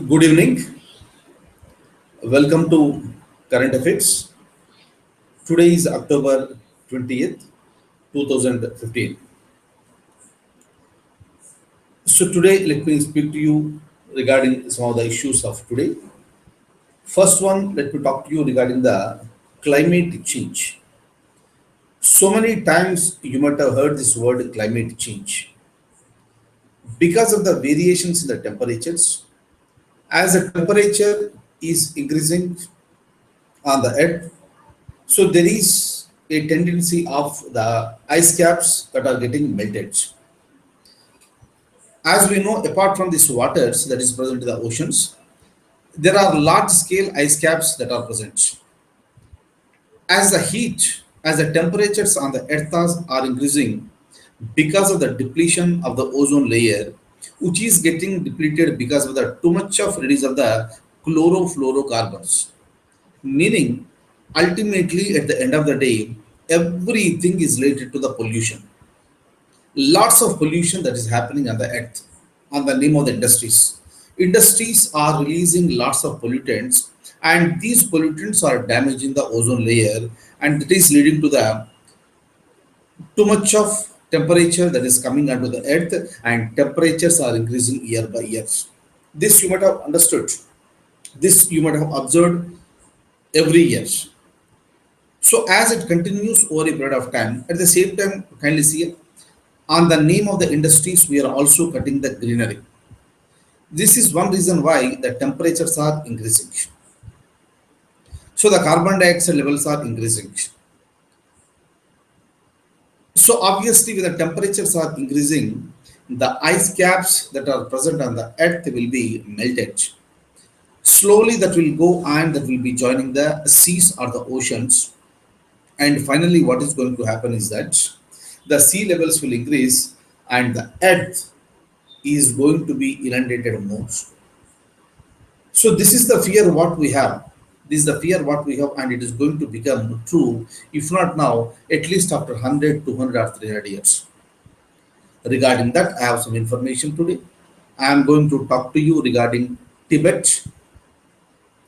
Good evening. Welcome to Current Affairs. Today is October 20th, 2015. So today let me speak to you regarding some of the issues of today. First one, let me talk to you regarding the climate change. So many times you might have heard this word climate change. Because of the variations in the temperatures, as the temperature is increasing on the earth, so there is a tendency of the ice caps that are getting melted. As we know, apart from these waters that is present in the oceans, there are large scale ice caps that are present. As the temperatures on the earth are increasing because of the depletion of the ozone layer, which is getting depleted because of the too much of release of the chlorofluorocarbons. Meaning, ultimately, at the end of the day, everything is related to the pollution. Lots of pollution that is happening on the earth on the name of the industries. Industries are releasing lots of pollutants, and these pollutants are damaging the ozone layer, and it is leading to the too much of temperature that is coming onto the earth, and temperatures are increasing year by year. This you might have understood. This you might have observed every year. So as it continues over a period of time, at the same time, kindly see on the name of the industries, we are also cutting the greenery. This is one reason why the temperatures are increasing. So the carbon dioxide levels are increasing. So obviously, when the temperatures are increasing, the ice caps that are present on the earth will be melted. Slowly, that will go and that will be joining the seas or the oceans. And finally, what is going to happen is that the sea levels will increase and the earth is going to be inundated more. So this is the fear what we have. This is the fear what we have, and it is going to become true, if not now, at least after 100, 200, or 300 years. Regarding that, I have some information today. I am going to talk to you regarding Tibet,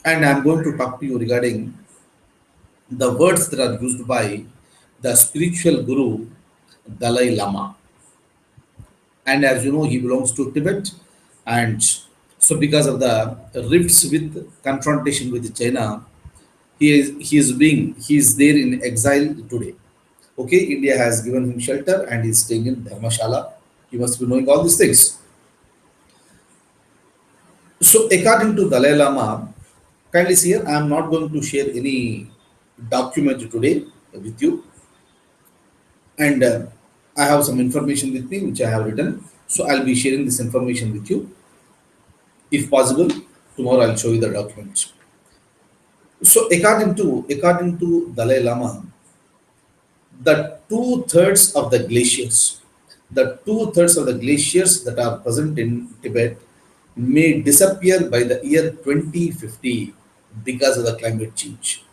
and I am going to talk to you regarding the words that are used by the spiritual guru Dalai Lama. And as you know, he belongs to Tibet, and so because of the rifts with confrontation with China, he is there in exile today. Okay, India has given him shelter and he's staying in Dharmashala. You must be knowing all these things. So according to Dalai Lama, kindly see here, I am not going to share any document today with you, and I have some information with me which I have written. So I'll be sharing this information with you. If possible, tomorrow I'll show you the document. So according to Dalai Lama, the two-thirds of the glaciers that are present in Tibet may disappear by the year 2050 because of the climate change.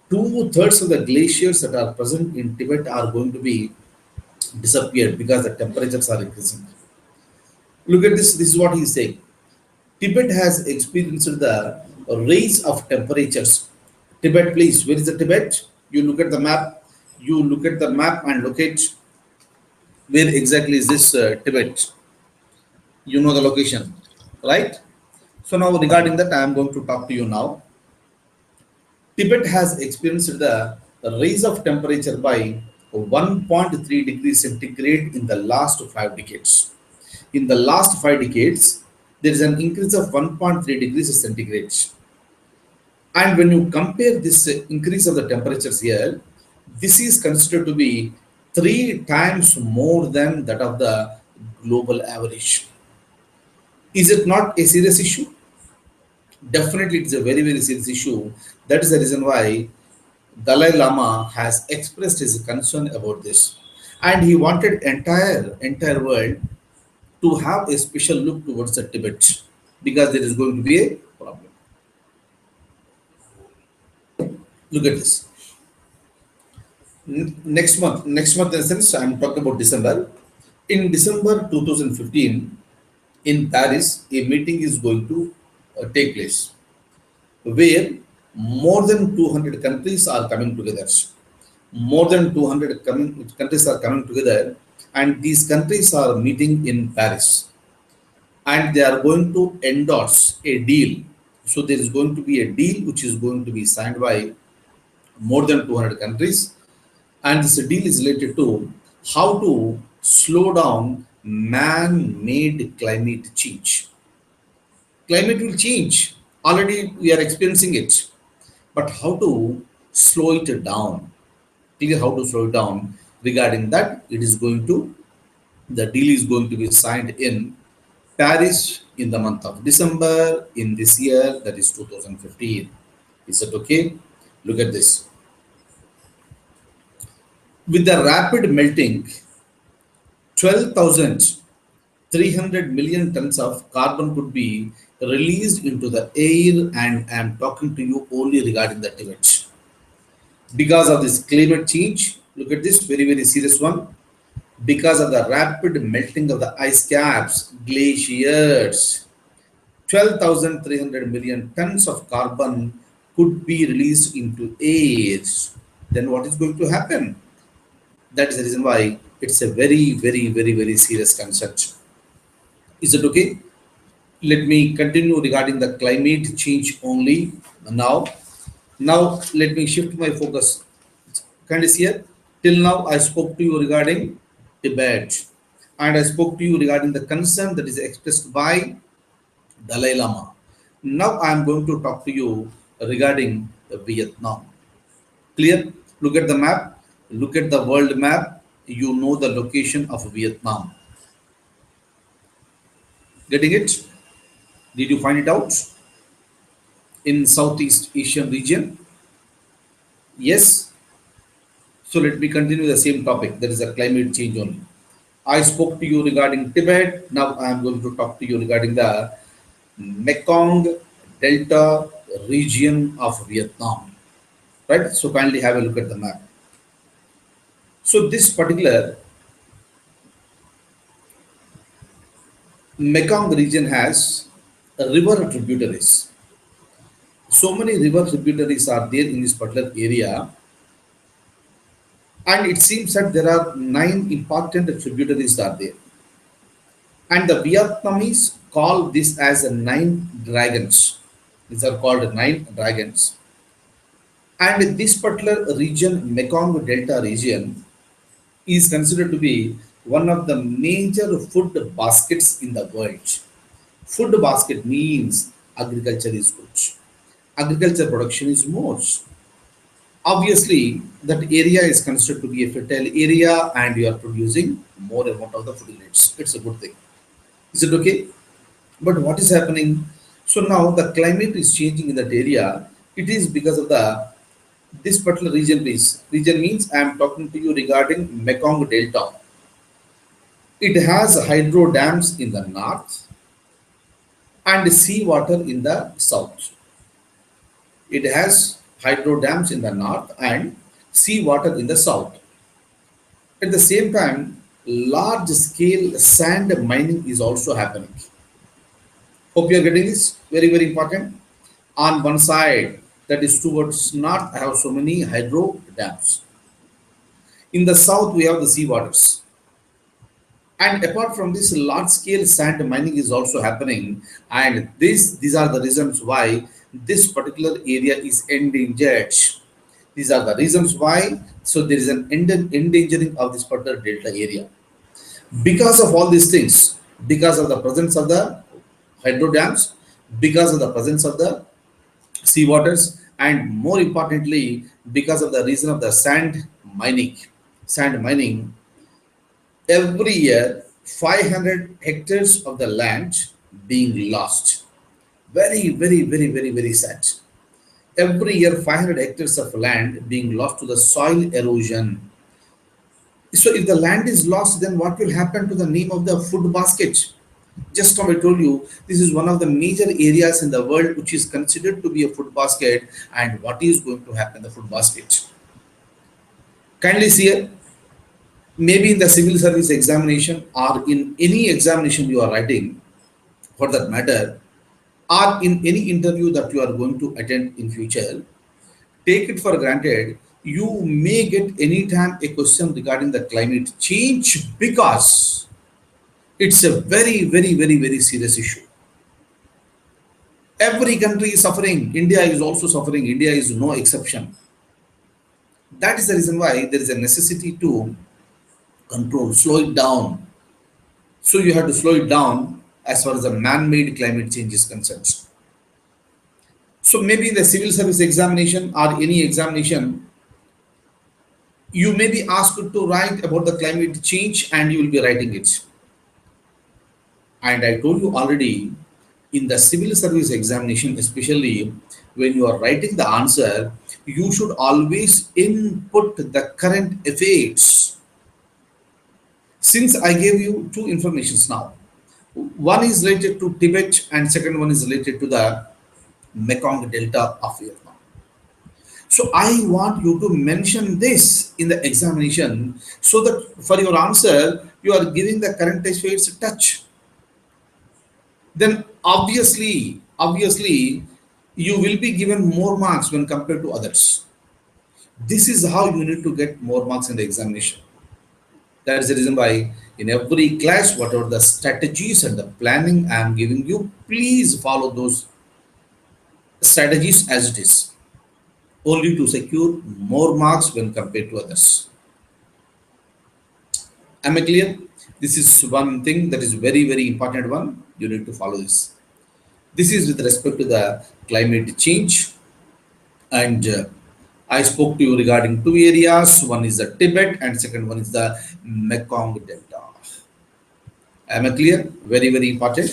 Two-thirds of the glaciers that are present in Tibet are going to be disappeared because the temperatures are increasing. Look at this. This is what he is saying. Tibet has experienced the rise of temperatures. Tibet, please. Where is the Tibet? You look at the map. You look at the map and locate where exactly is this Tibet. You know the location, right? So now regarding that, I am going to talk to you now. Tibet has experienced the rise of temperature by 1.3 degrees centigrade in the last 5 decades. In the last 5 decades, there is an increase of 1.3 degrees centigrade. And when you compare this increase of the temperatures here, this is considered to be 3 times more than that of the global average. Is it not a serious issue? Definitely, it's a very, very serious issue. That is the reason why Dalai Lama has expressed his concern about this. And he wanted entire world to have a special look towards the Tibet because there is going to be a problem. Look at this. Next month in the sense I'm talking about December. In December 2015, in Paris, a meeting is going to take place where more than 200 countries are coming together. More than 200 countries are coming together, and these countries are meeting in Paris, and they are going to endorse a deal. So there is going to be a deal which is going to be signed by more than 200 countries, and this deal is related to how to slow down man-made climate change. Climate will change. Already we are experiencing it, but how to slow it down? Clear how to slow it down. Regarding that, it is going to the deal is going to be signed in Paris in the month of December in this year, that is 2015. Is it okay? Look at this. With the rapid melting, 12,300 million tons of carbon could be released into the air, and I am talking to you only regarding the Tibet. Because of this climate change, look at this very, very serious one. Because of the rapid melting of the ice caps, glaciers, 12,300 million tons of carbon could be released into air. Then what is going to happen? That is the reason why it's a very, very, very, very serious concept. Is it okay? Let me continue regarding the climate change only now. Now let me shift my focus. Can you see here? Till now I spoke to you regarding Tibet, and I spoke to you regarding the concern that is expressed by Dalai Lama. Now I am going to talk to you regarding Vietnam. Clear? Look at the map. Look at the world map. You know the location of Vietnam. Getting it? Did you find it out? In Southeast Asian region? Yes. So let me continue the same topic. That is a climate change only. I spoke to you regarding Tibet. Now I am going to talk to you regarding the Mekong Delta region of Vietnam. Right? So kindly have a look at the map. So this particular Mekong region has river tributaries. So many river tributaries are there in this particular area, and it seems that there are 9 important tributaries are there. And the Vietnamese call this as a 9 dragons. These are called 9 dragons. And this particular region, Mekong Delta region, is considered to be one of the major food baskets in the world. Food basket means agriculture is good. Agriculture production is more. Obviously, that area is considered to be a fertile area, and you are producing more amount of the food units. It's a good thing. Is it okay? But what is happening? So now the climate is changing in that area. It is because of the this particular region is. Region means I am talking to you regarding Mekong Delta. It has hydro dams in the north and sea water in the south. It has hydro dams in the north and sea water in the south. At the same time, large scale sand mining is also happening. Hope you are getting this. Very, very important. On one side, that is towards north, I have so many hydro dams. In the south, we have the sea waters. And apart from this, large scale sand mining is also happening. And these are the reasons why this particular area is endangered. These are the reasons why. So there is an endangering of this particular delta area. Because of all these things, because of the presence of the hydro dams, because of the presence of the sea waters, and more importantly, because of the reason of the sand mining, every year 500 hectares of the land being lost. Very, very, very, very, very sad. Every year 500 hectares of land being lost to the soil erosion. So if the land is lost, then what will happen to the name of the food basket? Just now I told you, this is one of the major areas in the world which is considered to be a food basket, and what is going to happen in the food basket? Kindly see here, maybe in the civil service examination or in any examination you are writing, for that matter, or in any interview that you are going to attend in future, take it for granted you may get anytime a question regarding the climate change because it's a very, very, very, very serious issue. Every country is suffering. India is also suffering. India is no exception. That is the reason why there is a necessity to control, slow it down. So you have to slow it down as far as the man-made climate change is concerned. So maybe in the civil service examination or any examination, you may be asked to write about the climate change and you will be writing it. And I told you already in the civil service examination, especially when you are writing the answer, you should always input the current affairs. Since I gave you two informations now, one is related to Tibet and second one is related to the Mekong Delta of Vietnam. So I want you to mention this in the examination so that for your answer, you are giving the current affairs a touch. Then obviously, you will be given more marks when compared to others. This is how you need to get more marks in the examination. That is the reason why in every class, whatever the strategies and the planning I am giving you, please follow those strategies as it is, only to secure more marks when compared to others. Am I clear? This is one thing that is very, very important one. You need to follow this. This is with respect to the climate change. And I spoke to you regarding two areas. One is the Tibet and second one is the Mekong Delta. Am I clear? Very, very important.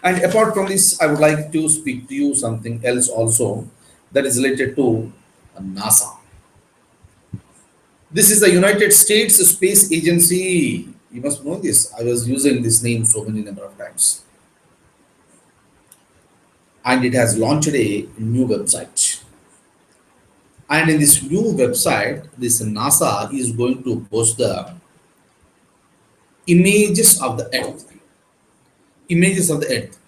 And apart from this, I would like to speak to you something else also that is related to NASA. This is the United States Space Agency. You must know this. I was using this name so many number of times. And it has launched a new website. And in this new website, this NASA is going to post the images of the Earth. Images of the Earth.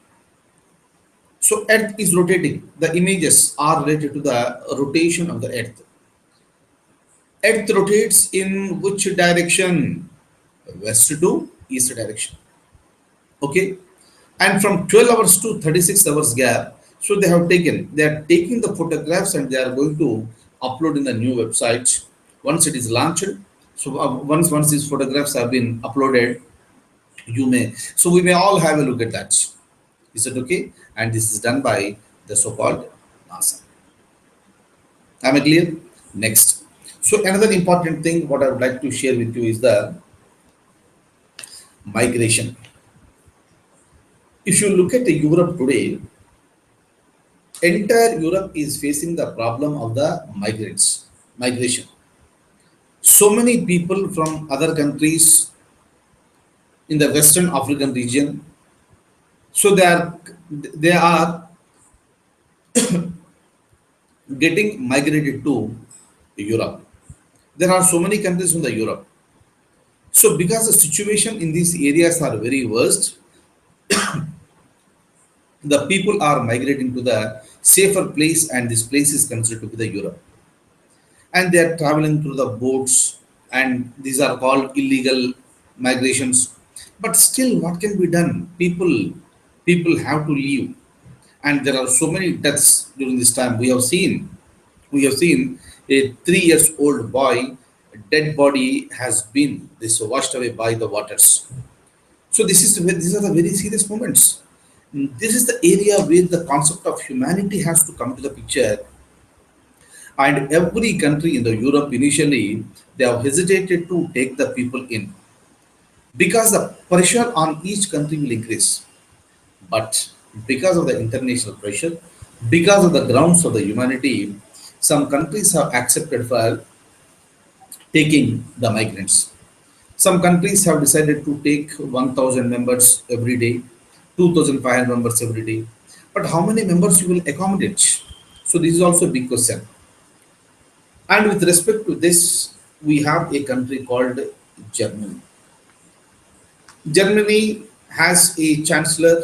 So Earth is rotating. The images are related to the rotation of the Earth. Earth rotates in which direction? West to east direction. Okay. And from 12 hours to 36 hours gap. So they are taking the photographs and they are going to upload in the new website once it is launched. So once these photographs have been uploaded, we may all have a look at that. Is it okay? And this is done by the so-called NASA. Am I clear? Next. So another important thing what I would like to share with you is the migration. If you look at the Europe today, entire Europe is facing the problem of the migration. So many people from other countries in the Western African region, so they are getting migrated to Europe. There are so many countries in the Europe. So because the situation in these areas are very worst, the people are migrating to the safer place and this place is considered to be the Europe. And they are traveling through the boats and these are called illegal migrations. But still what can be done? People have to leave. And there are so many deaths during this time. We have seen a 3 years old boy, a dead body has been this washed away by the waters. So these are the very serious moments. This is the area where the concept of humanity has to come to the picture. And every country in the Europe initially they have hesitated to take the people in because the pressure on each country will increase. But because of the international pressure, because of the grounds of the humanity, some countries have accepted for taking the migrants. Some countries have decided to take 1,000 members every day, 2,500 members every day. But how many members you will accommodate? So this is also a big question. And with respect to this, we have a country called Germany. Germany has a chancellor,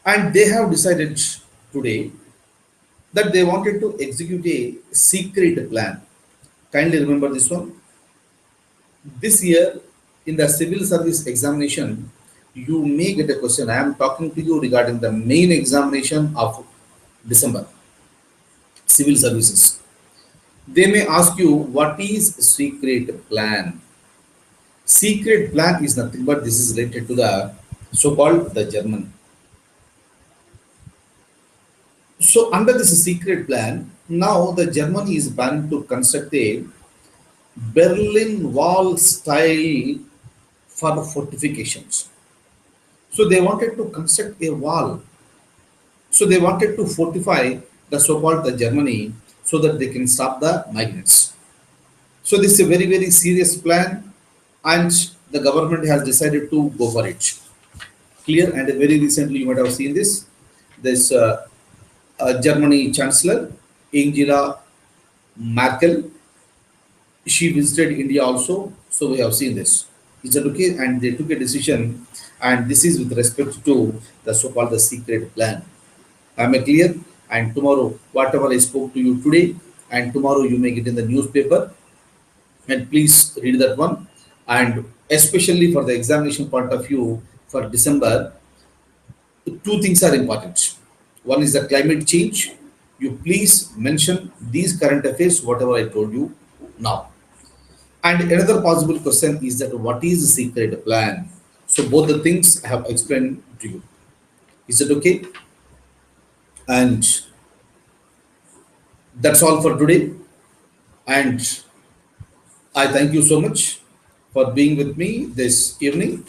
and they have decided today that they wanted to execute a secret plan. Kindly remember this one. This year, in the civil service examination, you may get a question. I am talking to you regarding the main examination of December, civil services. They may ask you, what is secret plan? Secret plan is nothing but this is related to the so-called the German. So under this secret plan, now the Germany is planning to construct a Berlin Wall style for fortifications. So they wanted to construct a wall. So they wanted to fortify the so-called the Germany so that they can stop the migrants. So this is a very, very serious plan, and the government has decided to go for it. Clear. And very recently you might have seen this. This Germany Chancellor Angela Merkel, she visited India also. So we have seen this. Is that okay? And they took a decision, and this is with respect to the so-called the secret plan. Am I clear? And tomorrow, whatever I spoke to you today, and tomorrow you make it in the newspaper, and please read that one. And especially for the examination point of view for December, two things are important. One is the climate change. You please mention these current affairs, whatever I told you now. And another possible question is that what is the secret plan? So both the things I have explained to you. Is it okay? And that's all for today. And I thank you so much for being with me this evening.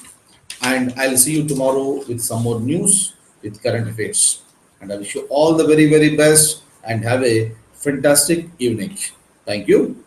And I'll see you tomorrow with some more news with current affairs. And I wish you all the very, very best and have a fantastic evening. Thank you.